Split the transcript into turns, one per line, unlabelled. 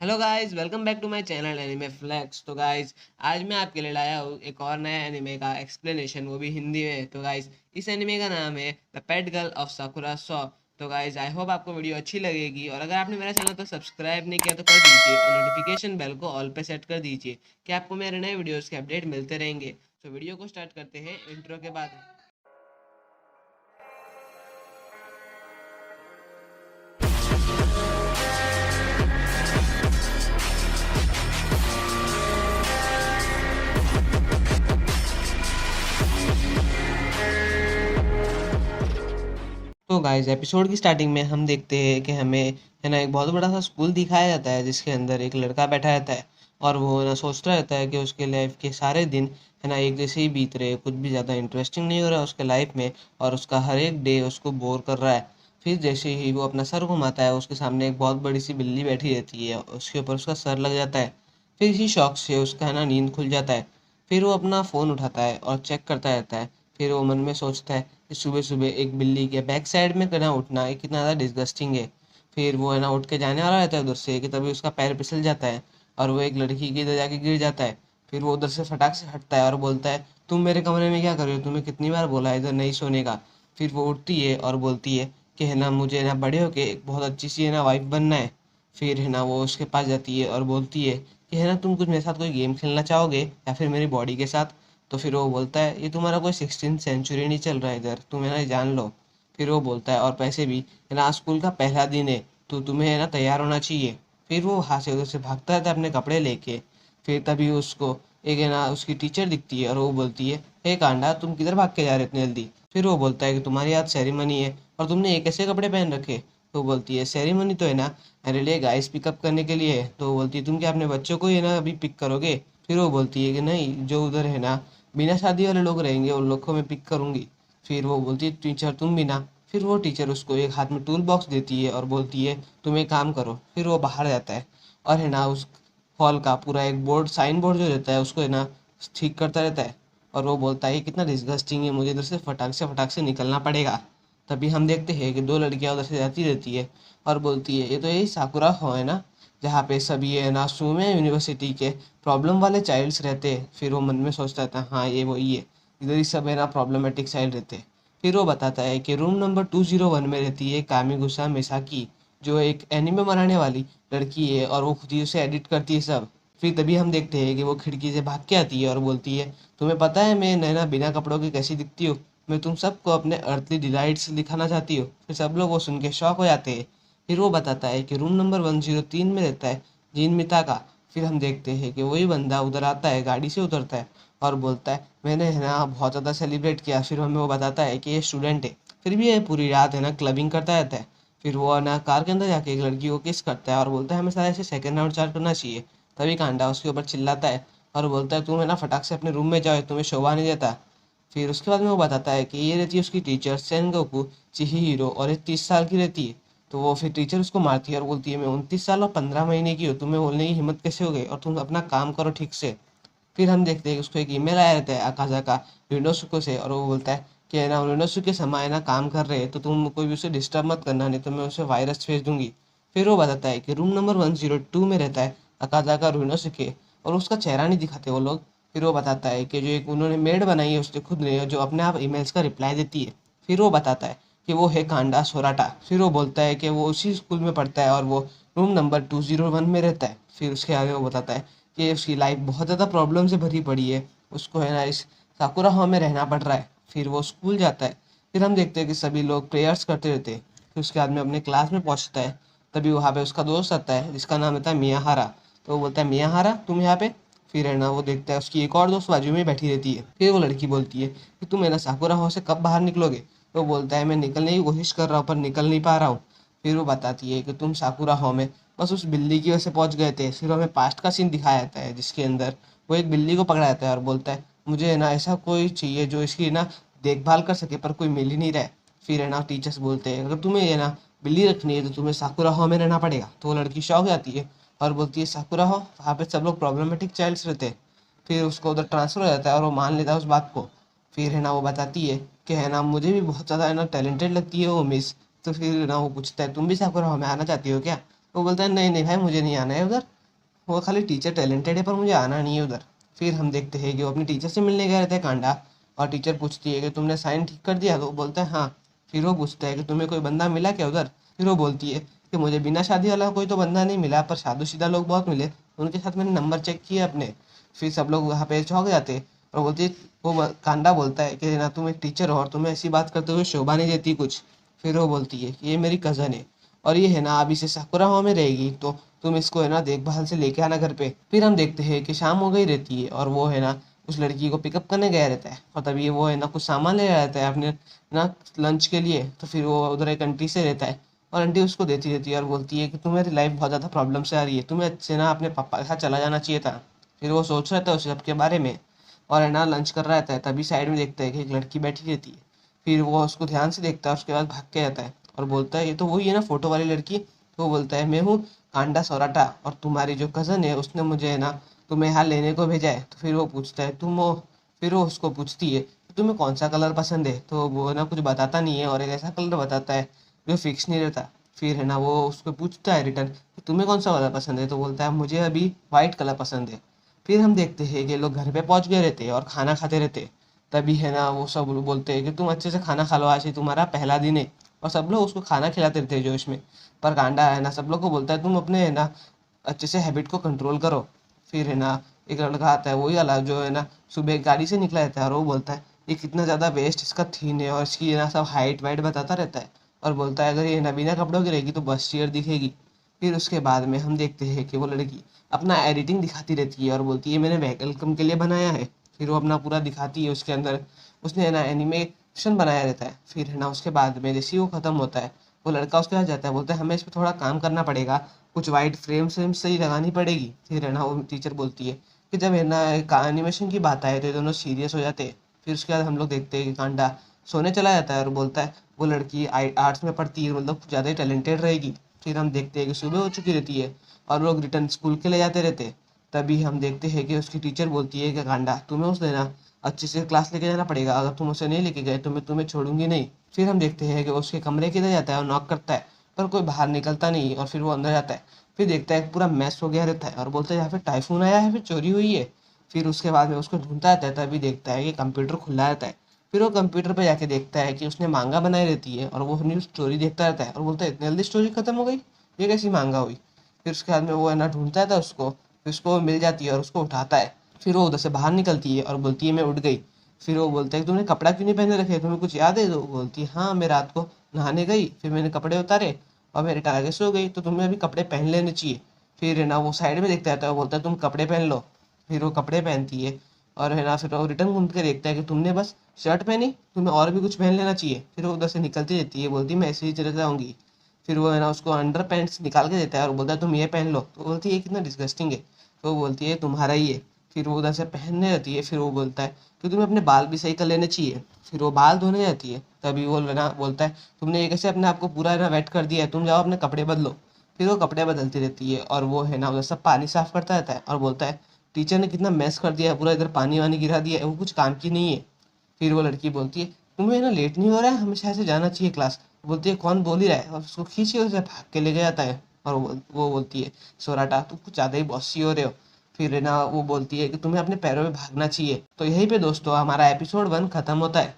Hello guys, welcome back to my channel anime flex. तो guys, आज मैं आपके लिए लाया हूँ एक और नया एनिमे का एक्सप्लेनेशन, वो भी हिंदी में। तो गाइस, इस एनिमे का नाम है the pet girl of Sakura so. तो गाइस, आई होप आपको वीडियो अच्छी लगेगी, और अगर आपने मेरा चैनल तो सब्सक्राइब नहीं किया तो कर दीजिए, और नोटिफिकेशन बेल को ऑल पे सेट कर दीजिए कि आपको मेरे नए वीडियोज़ के अपडेट मिलते रहेंगे। तो वीडियो को स्टार्ट करते हैं इंट्रो के बाद। तो गाइस, एपिसोड की स्टार्टिंग में हम देखते हैं कि हमें है ना एक बहुत बड़ा सा स्कूल दिखाया जाता है, जिसके अंदर एक लड़का बैठा रहता है और वो ना सोचता रहता है कि उसके लाइफ के सारे दिन है ना एक जैसे ही बीत रहे, कुछ भी ज़्यादा इंटरेस्टिंग नहीं हो रहा है उसके लाइफ में, और उसका हर एक डे उसको बोर कर रहा है। फिर जैसे ही वो अपना सर घुमाता है, उसके सामने एक बहुत बड़ी सी बिल्ली बैठी रहती है, उसके ऊपर उसका सर लग जाता है। फिर इसी शौक से उसका है ना नींद खुल जाता है। फिर वो अपना फ़ोन उठाता है और चेक करता रहता है। फिर वो मन में सोचता है कि सुबह सुबह एक बिल्ली के बैक साइड में करना उठना ये कितना ज़्यादा डिस्गस्टिंग है। फिर वो है ना उठ के जाने वाला रहता है उधर से, कि तभी उसका पैर फिसल जाता है और वो एक लड़की के इधर जाके गिर जाता है। फिर वो उधर से फटाक से हटता है और बोलता है, तुम मेरे कमरे में क्या कर रहे हो, तुम्हें कितनी बार बोला है इधर नहीं सोने का। फिर वो उठती है और बोलती है कि है ना मुझे ना बड़े होके एक बहुत अच्छी सी है ना वाइफ बनना है। फिर है ना वो उसके पास जाती है और बोलती है कि है ना तुम कुछ मेरे साथ कोई गेम खेलना चाहोगे या फिर मेरी बॉडी के साथ। तो फिर वो बोलता है, ये तुम्हारा कोई 16th सेंचुरी नहीं चल रहा है इधर, तुम है ना जान लो। फिर वो बोलता है, और पैसे भी है ना, आज स्कूल का पहला दिन है तो तुम्हें है ना तैयार होना चाहिए। फिर वो वहाँ से उधर से भागता रहता है अपने कपड़े लेके। फिर तभी उसको एक है ना उसकी टीचर दिखती है और वो बोलती है, हे कांडा, तुम किधर भाग के जा रहे हो इतनी जल्दी। फिर वो बोलता है कि तुम्हारी आज सेरेमनी है और तुमने ये कैसे कपड़े पहन रखे। तो वो बोलती है, सेरेमनी तो है ना मेरे लिए गाइस पिकअप करने के लिए है। तो वो बोलती है, तुम क्या अपने बच्चों को ही है ना अभी पिक करोगे। फिर वो बोलती है कि नहीं, जो उधर है ना बिना शादी वाले लोग रहेंगे उन लोग को मैं पिक करूंगी। फिर वो बोलती है, टीचर तुम भी ना। फिर वो टीचर उसको एक हाथ में टूल बॉक्स देती है और बोलती है, तुम एक काम करो। फिर वो बाहर जाता है और है ना उस हॉल का पूरा एक बोर्ड, साइन बोर्ड जो रहता है उसको है ना ठीक करता रहता है। और वो बोलता है, कितना डिस्गस्टिंग है, मुझे इधर से फटाक से निकलना पड़ेगा। तभी हम देखते हैं कि दो लड़कियां उधर से जाती रहती है और बोलती है, ये तो यही साकुरा हो है ना, जहाँ पे सभी है ना सुमे यूनिवर्सिटी के प्रॉब्लम वाले चाइल्ड्स रहते हैं। फिर वो मन में सोचता था, हाँ ये वही है, इधर ही सब है ना प्रॉब्लमेटिक चाइल्ड रहते हैं। फिर वो बताता है कि रूम नंबर 201 में रहती है कामिगुसा मिसाकी, जो एक एनिमे बनाने वाली लड़की है, और वो खुद ही उसे एडिट करती है सब। फिर तभी हम देखते हैं कि वो खिड़की से भाग के आती है और बोलती है, तुम्हें पता है मैं नैना बिना कपड़ों के कैसी दिखती हूँ, मैं तुम सबको अपने अर्थली डिलाइट्स दिखाना चाहती हूँ। फिर सब लोग वो सुन के शौक हो जाते हैं। फिर वो बताता है कि रूम नंबर 103 में रहता है जीन मिता। फिर हम देखते हैं कि वही बंदा उधर आता है, गाड़ी से उतरता है और बोलता है, मैंने है ना बहुत ज़्यादा सेलिब्रेट किया। फिर हमें वो बताता है कि ये स्टूडेंट है, फिर भी ये पूरी रात है ना क्लबिंग करता रहता है। फिर वो है ना कार के अंदर जाके एक लड़की को किस करता है और बोलता है, हमें सारा ऐसे सेकंड राउंड चार करना चाहिए। तभी कांडा उसके ऊपर चिल्लाता है और बोलता है, तुम है ना फटाक से अपने रूम में जाओ, तुम्हें शोभा नहीं देता। फिर उसके बाद में वो बताता है कि ये रहती है उसकी टीचर सेनगोकू चिहिरो, और ये 30 साल की रहती है। तो वो फिर टीचर उसको मारती है और बोलती है, मैं 29 साल और 15 महीने की हूँ, तुम्हें बोलने की हिम्मत कैसे हो गई, और तुम अपना काम करो ठीक से। फिर हम देखते हैं कि उसको एक ईमेल आया रहता है अकाज़ाका रिनोसुके से, और वो बोलता है कि है ना रिनोसुके समय है ना काम कर रहे हैं, तो तुम कोई भी उसे डिस्टर्ब मत करना, नहीं तो मैं उसे वायरस भेज दूंगी। फिर वो बताता है कि रूम नंबर 102 में रहता है अकाज़ाका रिनोसुके, और उसका चेहरा नहीं दिखाते वो लोग। फिर वो बताता है कि जो एक उन्होंने मेड बनाई है उसने खुद ने, जो अपने आप ईमेल्स का रिप्लाई देती है। फिर वो बताता है कि वो है कांडा सोराटा। फिर वो बोलता है कि वो उसी स्कूल में पढ़ता है और वो रूम नंबर 201 में रहता है। फिर उसके आगे वो बताता है कि उसकी लाइफ बहुत ज़्यादा प्रॉब्लम से भरी पड़ी है, उसको है ना इस साकुरा हॉल में रहना पड़ रहा है। फिर वो स्कूल जाता है। फिर हम देखते हैं कि सभी लोग प्रेयर्स करते रहते हैं। फिर उसके बाद में अपने क्लास में पहुंचता है। तभी वहाँ पे उसका दोस्त आता है जिसका नाम होता है मियाहारा। तो वो बोलता है, मियाहारा तुम यहाँ पे। फिर है ना वो देखता है उसकी एक और दोस्त बाजू में बैठी रहती है। फिर वो लड़की बोलती है कि तुम है ना साकुरा हॉल से कब बाहर निकलोगे। तो बोलता है, मैं निकलने की कोशिश कर रहा हूँ पर निकल नहीं पा रहा हूँ। फिर वो बताती है कि तुम साकुरा हॉल में बस उस बिल्ली की वजह से पहुंच गए थे। फिर हमें पास्ट का सीन दिखाया जाता है जिसके अंदर वो एक बिल्ली को पकड़ा जाता है और बोलता है, मुझे है ना ऐसा कोई चाहिए जो इसकी ना देखभाल कर सके, पर कोई मिल ही नहीं रहा है। फिर है ना टीचर्स बोलते हैं, अगर तुम्हें है ना बिल्ली रखनी है तो तुम्हें साकुरा हॉल में रहना पड़ेगा। तो वो लड़की शौक हो जाती है और बोलती है, साकुरा हॉल, वहाँ पे सब लोग प्रॉब्लमेटिक चाइल्ड्स रहते हैं। फिर उसको उधर ट्रांसफ़र हो जाता है और वो मान लेता है उस बात को। फिर है ना वो बताती है कि है ना मुझे भी बहुत ज़्यादा है ना टैलेंटेड लगती है वो मिस। तो फिर ना वो पूछता है, तुम भी साकुरा हॉल में आना चाहती हो क्या। वो बोलता है नहीं नहीं भाई मुझे नहीं आना है उधर, वो खाली टीचर टैलेंटेड है पर मुझे आना नहीं है उधर। फिर हम देखते हैं कि वो अपनी टीचर से मिलने गए रहते हैं कांडा, और टीचर पूछती है कि तुमने साइन ठीक कर दिया, तो वो बोलता है हाँ। फिर वो पूछता है कि तुम्हें कोई बंदा मिला क्या उधर। फिर वो बोलती है कि मुझे बिना शादी वाला कोई तो बंदा नहीं मिला, पर शादीशुदा लोग बहुत मिले, उनके साथ मैंने नंबर चेक किया अपने। फिर सब लोग वहाँ पे चौंक जाते और बोलती है, कांडा बोलता है कि ना तुम एक टीचर हो और तुम्हें ऐसी बात करते हुए शोभा नहीं देती कुछ। फिर वो बोलती है कि ये मेरी कज़न है और ये है ना अभी से साकुराहो में रहेगी, तो तुम इसको है ना देखभाल से लेके आना घर पे। फिर हम देखते हैं कि शाम हो गई रहती है और वो है ना उस लड़की को पिकअप करने गया रहता है, और तभी वो है ना कुछ सामान ले रहा रहता है अपने ना लंच के लिए। तो फिर वो उधर एक आंटी से रहता है, और आंटी उसको देती रहती है और बोलती है कि तुम्हारी लाइफ बहुत ज़्यादा प्रॉब्लम से आ रही है, तुम्हें अच्छे ना अपने पापा के साथ चला जाना चाहिए था। फिर वो सोच रहा था उस सब के बारे में, और है ना लंच कर रहा रहता है, तभी साइड में देखता है कि एक लड़की बैठी रहती है। फिर वो उसको ध्यान से देखता है, उसके बाद भाग के आता है और बोलता है ये तो वही है ना फोटो वाली लड़की। तो वो बोलता है मैं हूँ कांडा सौराटा, और तुम्हारी जो कज़न है उसने मुझे है ना तुम्हें यहाँ लेने को भेजा है। तो फिर वो पूछता है तुम हो, फिर वो उसको पूछती है कि तुम्हें कौन सा कलर पसंद है। तो वो ना कुछ बताता नहीं है और एक ऐसा कलर बताता है जो फिक्स नहीं रहता। फिर है ना वो उसको पूछता है रिटर्न कि तुम्हें कौन सा कलर पसंद है। तो बोलता है मुझे अभी वाइट कलर पसंद है। फिर हम देखते हैं कि लोग घर पे पहुंच गए रहते हैं और खाना खाते रहते हैं। तभी है ना वो सब लोग बोलते हैं कि तुम अच्छे से खाना खा लो, आज ही तुम्हारा पहला दिन है। और सब लोग उसको खाना खिलाते रहते हैं जोश में। पर कांडा है ना सब लोग को बोलता है तुम अपने है ना अच्छे से हैबिट को कंट्रोल करो। फिर है ना एक लड़का आता है वही वाला जो है ना सुबह गाड़ी से निकला रहता है, और वो बोलता है ये कितना ज़्यादा वेस्ट इसका थीन है, और इसकी है ना सब हाइट वाइट बताता रहता है। और बोलता है अगर ये ना बिना कपड़ों की रहेगी तो बस चेयर दिखेगी। फिर उसके बाद में हम देखते हैं कि वो लड़की अपना एडिटिंग दिखाती रहती है और बोलती है मैंने वेलकम के लिए बनाया है। फिर वो अपना पूरा दिखाती है, उसके अंदर उसने है ना एनिमेशन बनाया रहता है। फिर है ना उसके बाद में जैसे ही वो ख़त्म होता है, वो लड़का उसके पास जाता है, बोलता है हमें इस पर थोड़ा काम करना पड़ेगा, कुछ वाइट फ्रेम फ्रेम सही लगानी पड़ेगी। फिर है ना वो टीचर बोलती है कि जब है ना एनिमेशन की बात आए तो ये दोनों सीरियस हो जाते हैं। फिर उसके बाद हम लोग देखते हैं कि कांडा सोने चला जाता है और बोलता है वो लड़की आर्ट्स में पढ़ती है, मतलब ज़्यादा ही टैलेंटेड रहेगी। फिर हम देखते हैं कि सुबह हो चुकी रहती है और लोग रिटर्न स्कूल के लिए जाते रहते हैं। तभी हम देखते हैं कि उसकी टीचर बोलती है कि कांडा तुम्हें उस देना अच्छे से क्लास लेके जाना पड़ेगा, अगर तुम उसे नहीं लेके गए तो मैं तुम्हें छोड़ूंगी नहीं। फिर हम देखते हैं कि वो उसके कमरे के अंदर जाता है और नॉक करता है, पर कोई बाहर निकलता नहीं, और फिर वो अंदर जाता है। फिर देखता है कि पूरा मैस हो गया रहता है और बोलता है यहाँ पे टाइफून आया है, फिर चोरी हुई है। फिर उसके बाद में उसको ढूंढता रहता है, तभी देखता है कि कंप्यूटर खुला रहता है। फिर वो कंप्यूटर पे जाके देखता है कि उसने मांगा बनाई रहती है, और वो न्यूज़ स्टोरी देखता रहता है और बोलता है इतनी जल्दी स्टोरी खत्म हो गई, ये कैसी मांगा हुई। फिर उसके बाद में वो है ना ढूंढता था उसको, फिर उसको मिल जाती है और उसको उठाता है। फिर वो उधर से बाहर निकलती है और बोलती है मैं उठ गई। फिर वो बोलता है कि तुमने कपड़ा क्यों नहीं पहने रखे, तुम्हें कुछ याद है। तो वो बोलती है हाँ मैं रात को नहाने गई, फिर मैंने कपड़े उतारे और मेरे आगे सो गई, तो तुम्हें अभी कपड़े पहन लेने चाहिए। फिर है ना वो साइड में देखता रहता है, वो बोलता है तुम कपड़े पहन लो। फिर वो कपड़े पहनती है, और है ना फिर वो रिटर्न घूम के देखता है कि तुमने बस शर्ट पहनी, तुम्हें और भी कुछ पहन लेना चाहिए। फिर वो उधर से निकलती रहती है, बोलती है मैं ऐसे ही चले जाऊँगी। फिर वो है ना उसको अंडर पैंट्स निकाल के देता है और बोलता है तुम ये पहन लो। तो बोलती है ये कितना डिस्गस्टिंग है। तो वो बोलती है तुम्हारा ही है। फिर वो उधर से पहनने रहती है। फिर वो बोलता है कि तुम्हें अपने बाल भी सही कर लेने चाहिए। फिर वो बाल धोने जाती है, तभी वो ना बोलता है तुमने ये कैसे अपने आप को पूरा है ना वेट कर दिया है, तुम जाओ अपने कपड़े बदलो। फिर वो कपड़े बदलती रहती है, और वो है ना उधर सब पानी साफ करता रहता है और बोलता है टीचर ने कितना मैस कर दिया है, पूरा इधर पानी वानी गिरा दिया है, वो कुछ काम की नहीं है। फिर वो लड़की बोलती है तुम्हें ना लेट नहीं हो रहा है, हमेशा ऐसे जाना चाहिए क्लास। बोलती है कौन बोल ही रहा है, और उसको खींच के उसे भाग के ले गया जाता है। और वो बोलती है सोराटा तुम कुछ ज़्यादा ही बॉसी हो रहे हो। फिर है ना वो बोलती है कि तुम्हें अपने पैरों में भागना चाहिए। तो यहीं पे दोस्तों हमारा एपिसोड 1 खत्म होता है।